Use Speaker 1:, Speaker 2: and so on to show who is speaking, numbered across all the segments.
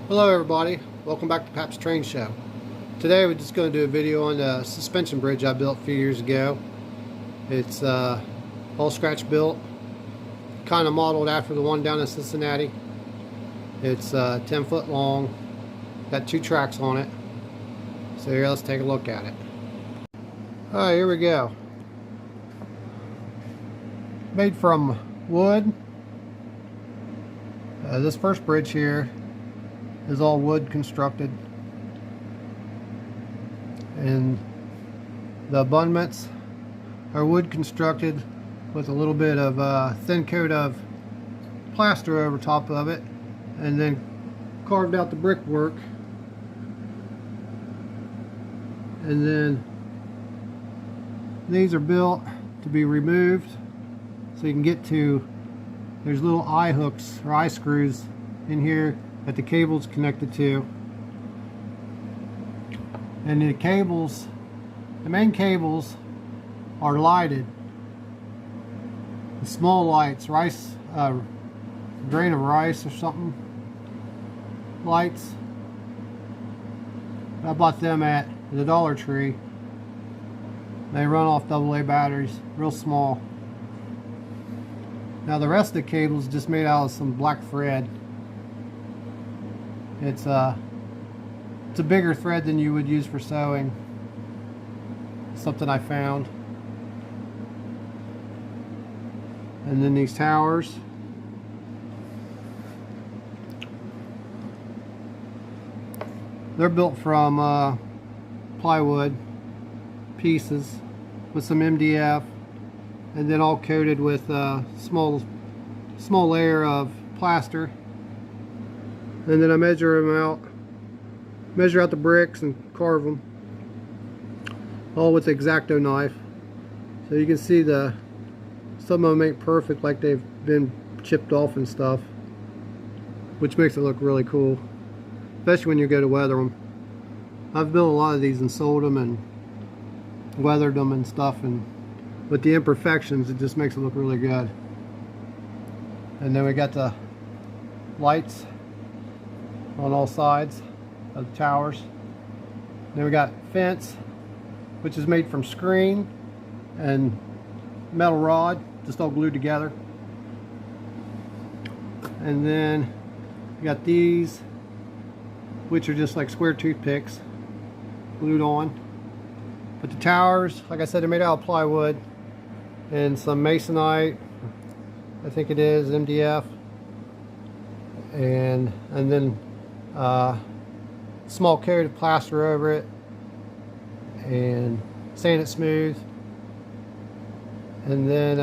Speaker 1: Hello everybody, welcome back to Pap's Train Show. Today we're just going to do a video on the suspension bridge I built a few years ago. It's all scratch built, kind of modeled after the one down in Cincinnati. It's 10 foot long, got 2 tracks on it. So here, let's take a look at it. Alright, here we go. Made from wood. This first bridge here is all wood constructed, and the abutments are wood constructed with a little bit of thin coat of plaster over top of it, and then carved out the brickwork, and then these are built to be removed so you can get to, there's little eye hooks or eye screws in here that the cable's connected to. And the cables, the main cables are lighted. The small lights, rice, grain of rice or something, lights. I bought them at the Dollar Tree. They run off AA batteries, real small. Now the rest of the cable is just made out of some black thread. It's a bigger thread than you would use for sewing. Something I found. And then these towers. They're built from plywood pieces with some MDF, and then all coated with a small layer of plaster. And then I measure out the bricks and carve them, all with the X-Acto knife. So you can see some of them ain't perfect, like they've been chipped off and stuff, which makes it look really cool, especially when you go to weather them. I've built a lot of these and sold them and weathered them and stuff, and with the imperfections it just makes it look really good. And then we got the lights on all sides of the towers. Then we got fence, which is made from screen and metal rod, just all glued together. And then we got these, which are just like square toothpicks glued on. But the towers, like I said, they're made out of plywood and some masonite, I think it is, MDF, and then small coat of plaster over it, and sand it smooth, and then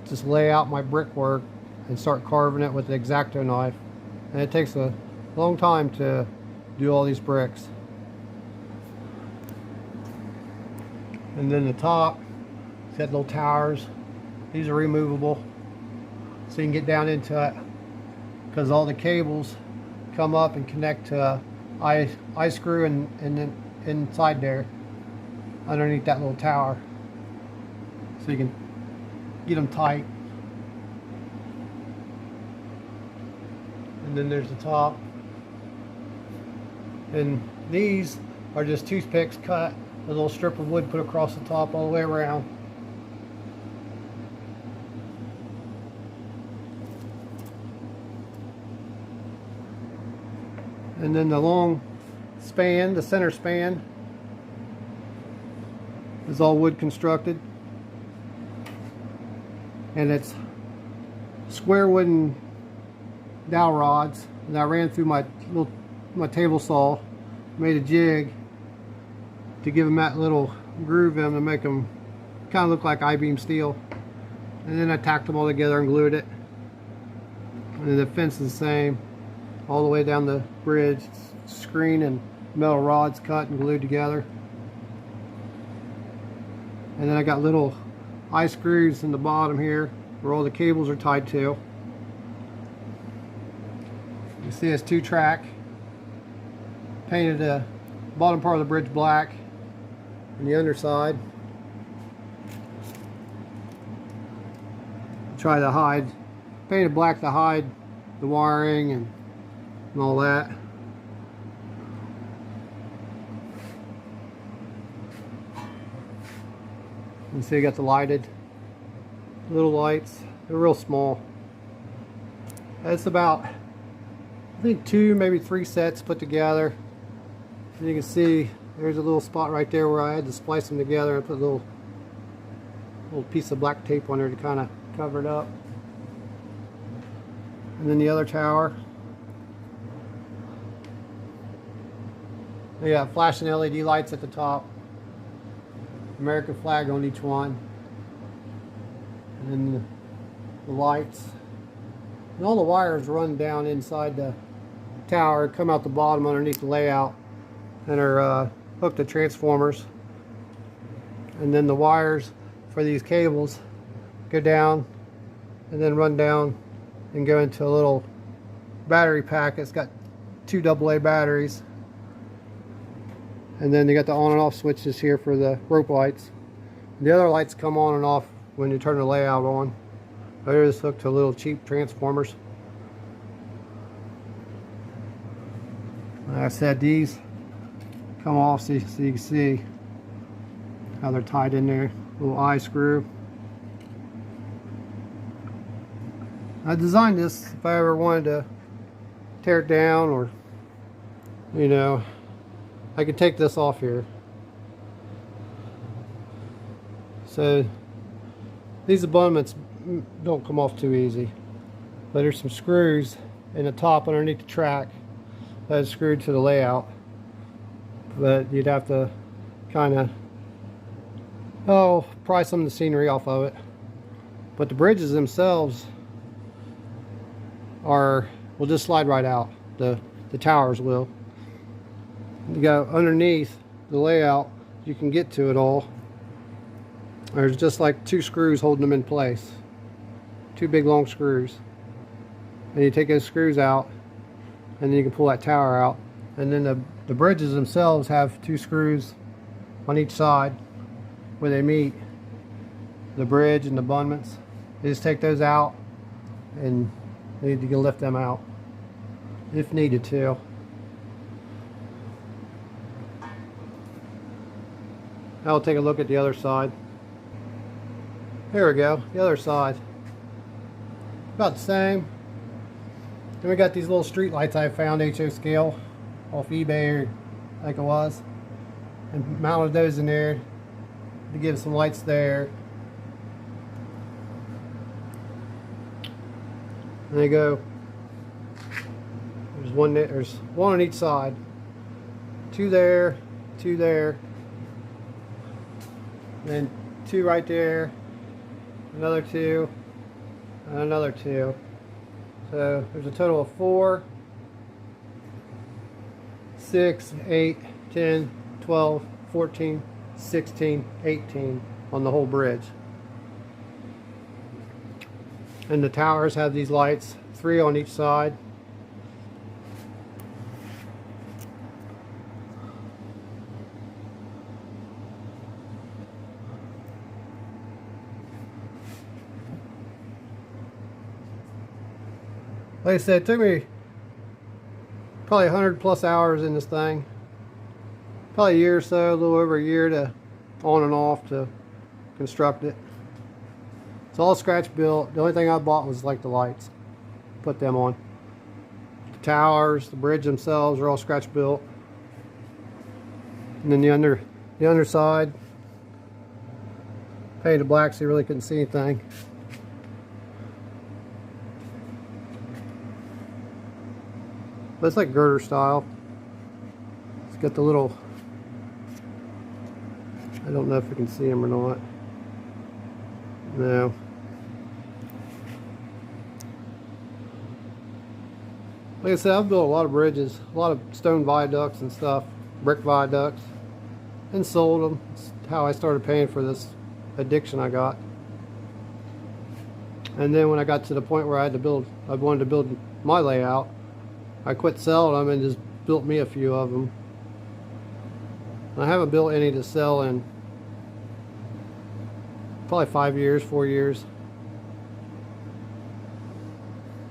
Speaker 1: just lay out my brickwork and start carving it with the X-Acto knife. And it takes a long time to do all these bricks. And then the top, it's got little towers. These are removable, so you can get down into it, because all the cables come up and connect to eye screw and then inside there underneath that little tower, so you can get them tight. And then there's the top, and these are just toothpicks cut, a little strip of wood put across the top all the way around. And then the long span, the center span, is all wood constructed, and it's square wooden dowel rods. And I ran through my table saw, made a jig to give them that little groove in them to make them kind of look like I-beam steel. And then I tacked them all together and glued it. And then the fence is the same all the way down the bridge. It's screen and metal rods cut and glued together. And then I got little eye screws in the bottom here where all the cables are tied to. You see it's 2-track. Painted the bottom part of the bridge black and the underside. Try to hide, painted black to hide the wiring and and all that. And so you got the lighted little lights. They're real small. It's about, I think, 2, maybe 3 sets put together. And you can see there's a little spot right there where I had to splice them together and put a little piece of black tape on there to kind of cover it up. And then the other tower, they got flashing LED lights at the top, American flag on each one, and then the lights. And all the wires run down inside the tower, come out the bottom underneath the layout, and are hooked to transformers. And then the wires for these cables go down and then run down and go into a little battery pack. It's got 2 AA batteries. And then they got the on and off switches here for the rope lights. The other lights come on and off when you turn the layout on. They're just hooked to little cheap transformers. Like I said, these come off so you can see how they're tied in there. Little eye screw. I designed this if I ever wanted to tear it down, or, you know, I could take this off here. So these abutments don't come off too easy, but there's some screws in the top underneath the track that is screwed to the layout, but you'd have to kind of pry some of the scenery off of it. But the bridges themselves will just slide right out. The towers will. You go underneath the layout, you can get to it all. There's just like 2 screws holding them in place. 2 big long screws. And you take those screws out, and then you can pull that tower out. And then the bridges themselves have 2 screws on each side where they meet the bridge and the abutments. You just take those out, and you need to lift them out if needed to. Now we'll take a look at the other side. Here we go, the other side. About the same. Then we got these little street lights I found HO scale off eBay, or I think it was, and mounted those in there to give some lights there. And they go, there's one on each side. 2 there, 2 there, and then 2 right there, another 2, and another 2. So there's a total of 4, 6, 8, 10, 12, 14, 16, 18 on the whole bridge. And the towers have these lights, 3 on each side. Like I said, it took me probably 100+ hours in this thing. Probably a year or so, a little over a year to on and off to construct it. It's all scratch built. The only thing I bought was like the lights. Put them on. The towers, the bridge themselves are all scratch built. And then the underside, painted black so you really couldn't see anything. But it's like girder style. It's got the little, I don't know if you can see them or not. No. Like I said, I've built a lot of bridges, a lot of stone viaducts and stuff, brick viaducts, and sold them. It's how I started paying for this addiction I got. And then when I got to the point where I wanted to build my layout, I quit selling them and just built me a few of them. I haven't built any to sell in probably 5 years, 4 years.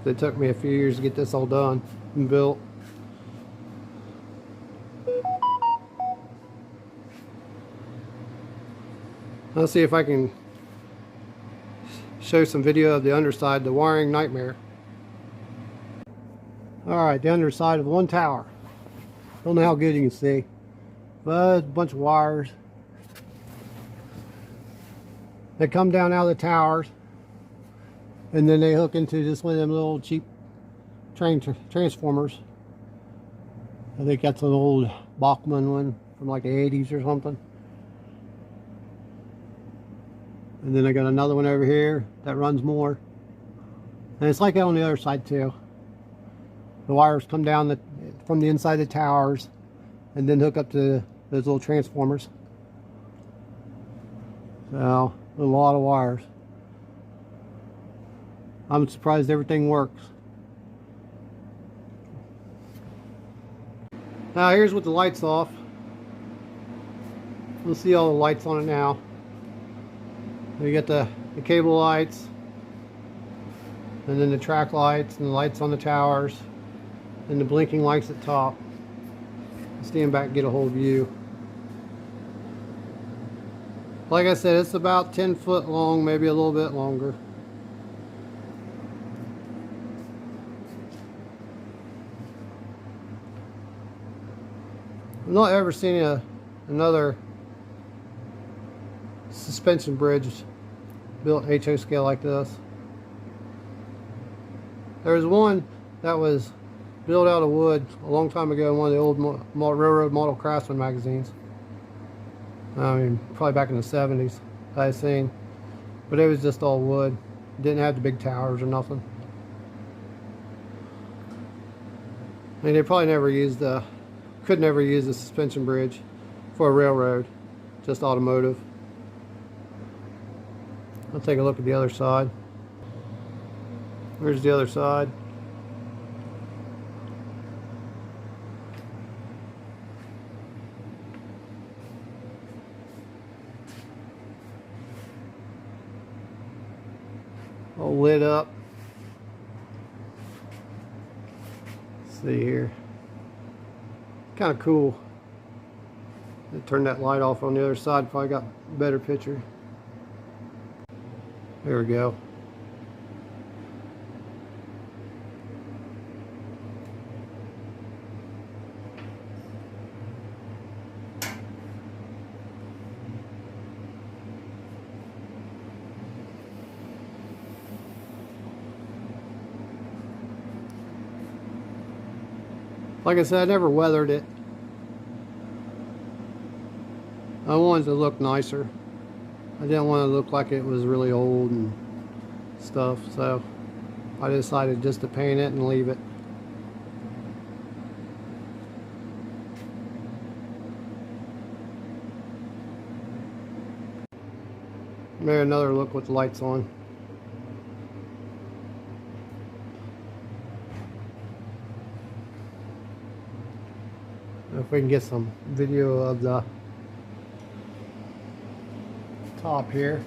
Speaker 1: It took me a few years to get this all done. and built. Let's see if I can show some video of the underside, the wiring nightmare. Alright, the underside of one tower. Don't know how good you can see, but a bunch of wires. They come down out of the towers, and then they hook into just one of them little cheap transformers. I think that's an old Bachmann one from like the 80s or something. And then I got another one over here that runs more. And it's like that on the other side too. The wires come down from the inside of the towers and then hook up to those little transformers. So, a lot of wires. I'm surprised everything works. Now here's with the lights off. You'll see all the lights on it now. You get the cable lights, and then the track lights, and the lights on the towers, and the blinking lights at top. Stand back and get a whole view. Like I said, it's about 10 foot long, maybe a little bit longer. I've not ever seen another suspension bridge built HO scale like this. There's one that was built out of wood a long time ago in one of the old Railroad Model Craftsman magazines. I mean, probably back in the 70s I've seen, but it was just all wood. Didn't have the big towers or nothing. I mean, they probably never used could never use a suspension bridge for a railroad, just automotive. I'll take a look at the other side. Here's the other side. All lit up. Let's see here. Kind of cool. Turn that light off on the other side. Probably got a better picture. There we go. Like I said, I never weathered it. I wanted to look nicer. I didn't want to look like it was really old and stuff, so I decided just to paint it and leave it. Maybe another look with the lights on. If we can get some video of the top here.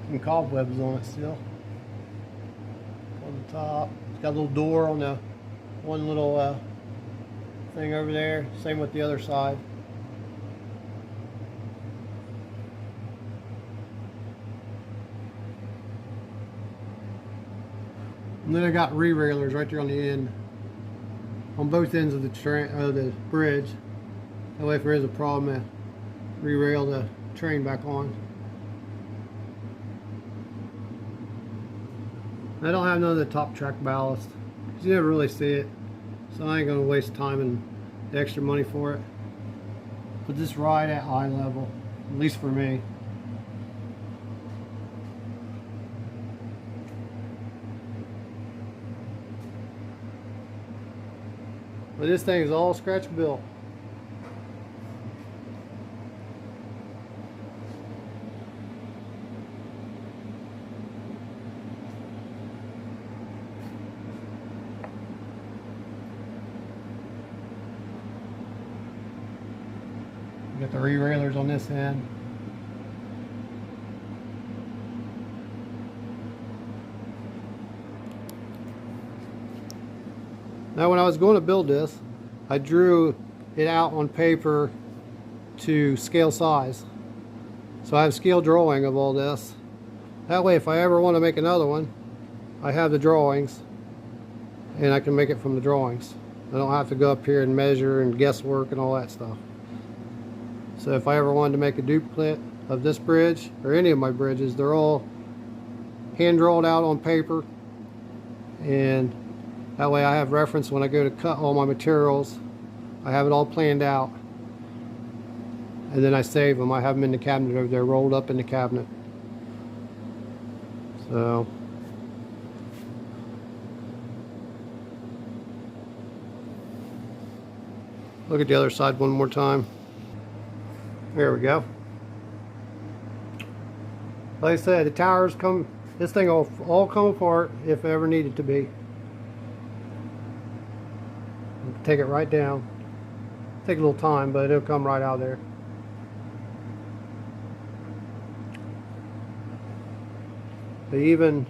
Speaker 1: Some cobwebs on it still. On the top. It's got a little door on the one little thing over there. Same with the other side. And then I got re-railers right there on the end, on both ends of the bridge. That way if there is a problem, I re-rail the train back on. I don't have none of the top track ballast, because you never really see it. So I ain't going to waste time and the extra money for it. But just ride at eye level, at least for me. But this thing is all scratch built. Got the re-railers on this end. Now when I was going to build this, I drew it out on paper to scale size. So I have scale drawing of all this. That way if I ever want to make another one, I have the drawings and I can make it from the drawings. I don't have to go up here and measure and guesswork and all that stuff. So if I ever wanted to make a duplicate of this bridge or any of my bridges, they're all hand drawn out on paper, and that way I have reference when I go to cut all my materials. I have it all planned out, and then I save them. I have them in the cabinet over there, rolled up in the cabinet. So look at the other side one more time. There we go. Like I said, the towers come, this thing will all come apart if ever needed to be. Take it right down. Take a little time, but it'll come right out there. But even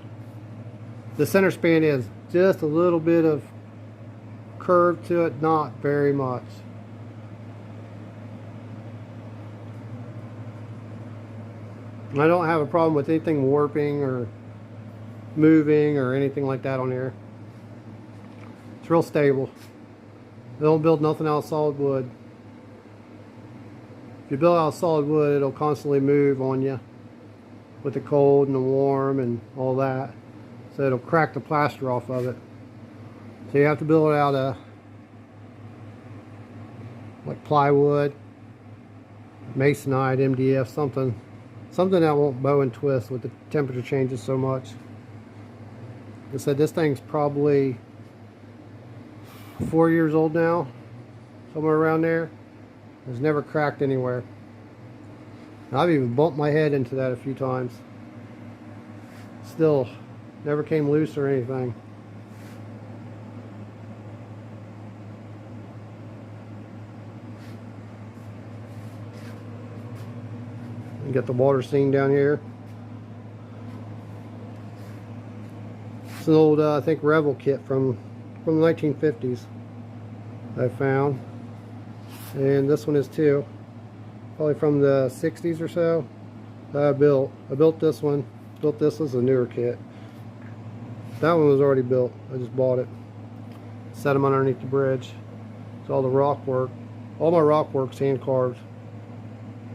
Speaker 1: the center span is just a little bit of curve to it, not very much. I don't have a problem with anything warping or moving or anything like that on here. It's real stable. They don't build nothing out of solid wood. If you build out of solid wood, it'll constantly move on you with the cold and the warm and all that. So it'll crack the plaster off of it. So you have to build it out of like plywood, masonite, MDF, something that won't bow and twist with the temperature changes so much. Like I said, this thing's probably 4 years old now, somewhere around there. It's never cracked anywhere. And I've even bumped my head into that a few times. Still, never came loose or anything. You got the water scene down here. It's an old, I think, Revel kit from the 1950s I found. And this one is too. Probably from the 60s or so. I built this one. Built this as a newer kit. That one was already built. I just bought it. Set them underneath the bridge. It's all the rock work. All my rock work's hand carved.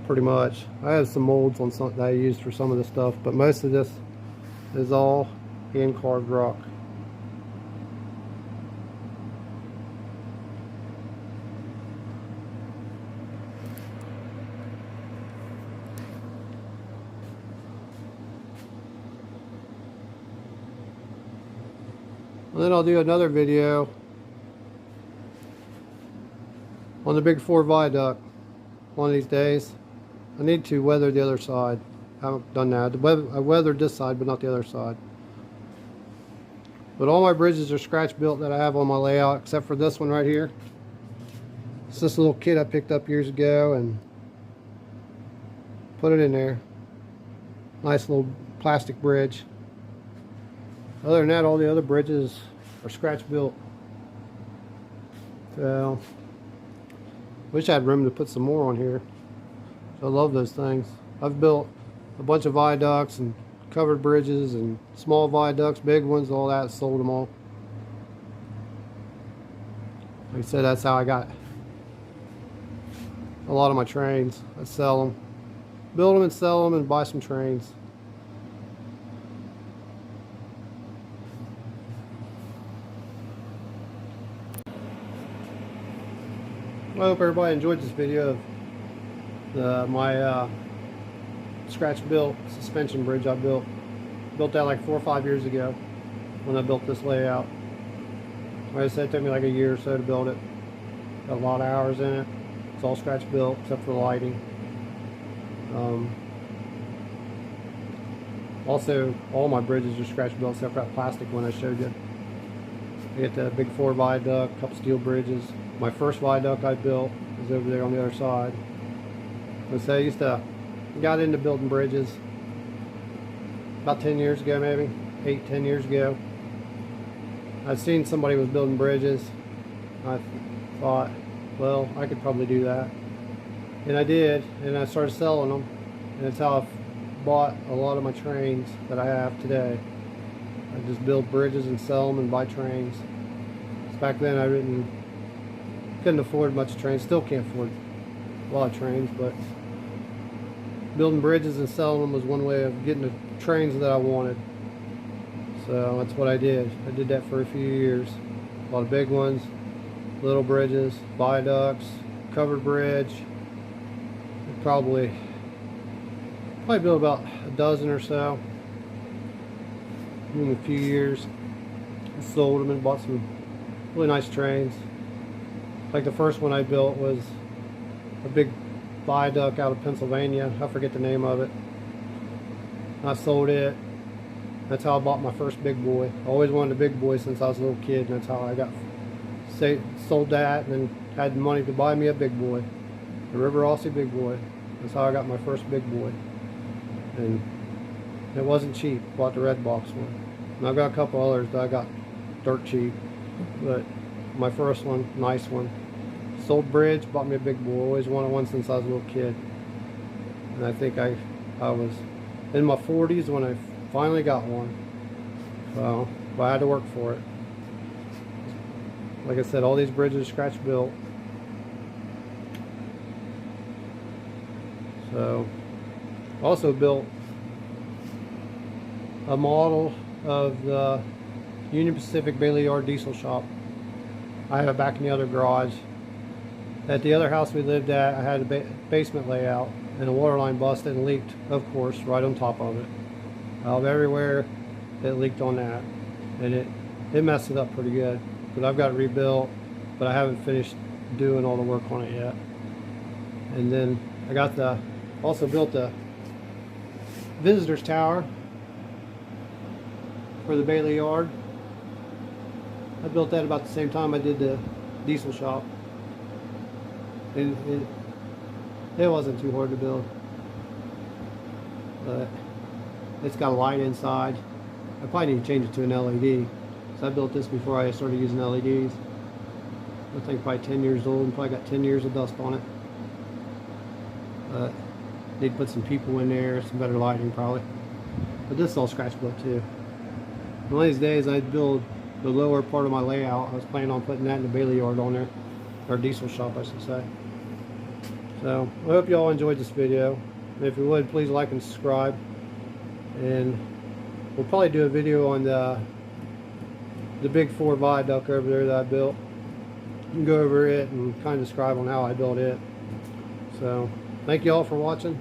Speaker 1: Pretty much. I have some molds on something that I used for some of the stuff, but most of this is all hand carved rock. And then I'll do another video on the Big 4 viaduct one of these days. I need to weather the other side. I haven't done that. I weathered this side, but not the other side. But all my bridges are scratch built that I have on my layout, except for this one right here. It's this little kit I picked up years ago and put it in there. Nice little plastic bridge. Other than that, all the other bridges are scratch built. So, wish I had room to put some more on here. I love those things. I've built a bunch of viaducts and covered bridges and small viaducts, big ones, all that, sold them all. Like I said, that's how I got a lot of my trains. I sell them. Build them and sell them and buy some trains. I hope everybody enjoyed this video of my scratch built suspension bridge I built. Built that like 4 or 5 years ago when I built this layout. Like I said, it took me like a year or so to build it. Got a lot of hours in it. It's all scratch built except for the lighting. Also, all my bridges are scratch built except for that plastic one I showed you. I get the Big 4 viaduct, a couple steel bridges. My first viaduct I built is over there on the other side. So I got into building bridges about 10 years ago, maybe 8-10 years ago. I'd seen somebody was building bridges. I thought, well, I could probably do that, and I did, and I started selling them, and that's how I've bought a lot of my trains that I have today. I just build bridges and sell them and buy trains. Back then I couldn't afford much trains, still can't afford a lot of trains, but building bridges and selling them was one way of getting the trains that I wanted. So that's what I did. I did that for a few years. A lot of big ones, little bridges, viaducts, covered bridge. Probably built about a dozen or so in a few years. I sold them and bought some really nice trains. Like the first one I built was a big viaduct out of Pennsylvania. I forget the name of it. I sold it. That's how I bought my first big boy. I always wanted a big boy since I was a little kid, and that's how I sold that, and then had the money to buy me a big boy, a River Rossi big boy. That's how I got my first big boy, and it wasn't cheap. Bought the red box one, and I've got a couple others that I got dirt cheap, but my first one, nice one. Sold bridge, bought me a big boy. Always wanted one since I was a little kid, and I think I was in my 40s when I finally got one. So, but I had to work for it. Like I said, all these bridges are scratch built. So, also built a model of the Union Pacific Bailey Yard diesel shop. I have it back in the other garage. At the other house we lived at, I had a basement layout, and the water line busted and leaked, of course, right on top of it. Everywhere it leaked on that, and it messed it up pretty good. But I've got it rebuilt, but I haven't finished doing all the work on it yet. And then I also built the visitors tower for the Bailey Yard. I built that about the same time I did the diesel shop. And it wasn't too hard to build, but it's got a light inside. I probably need to change it to an LED. So I built this before I started using LEDs. I think probably 10 years old and probably got 10 years of dust on it. But need to put some people in there, some better lighting probably. But this is all scratch built too. One of these days I'd build the lower part of my layout. I was planning on putting that in the Bailey Yard on there, or diesel shop I should say. So I hope you all enjoyed this video. And if you would, please like and subscribe. And we'll probably do a video on the big 4 viaduct over there that I built. You can go over it and kind of describe on how I built it. So thank you all for watching.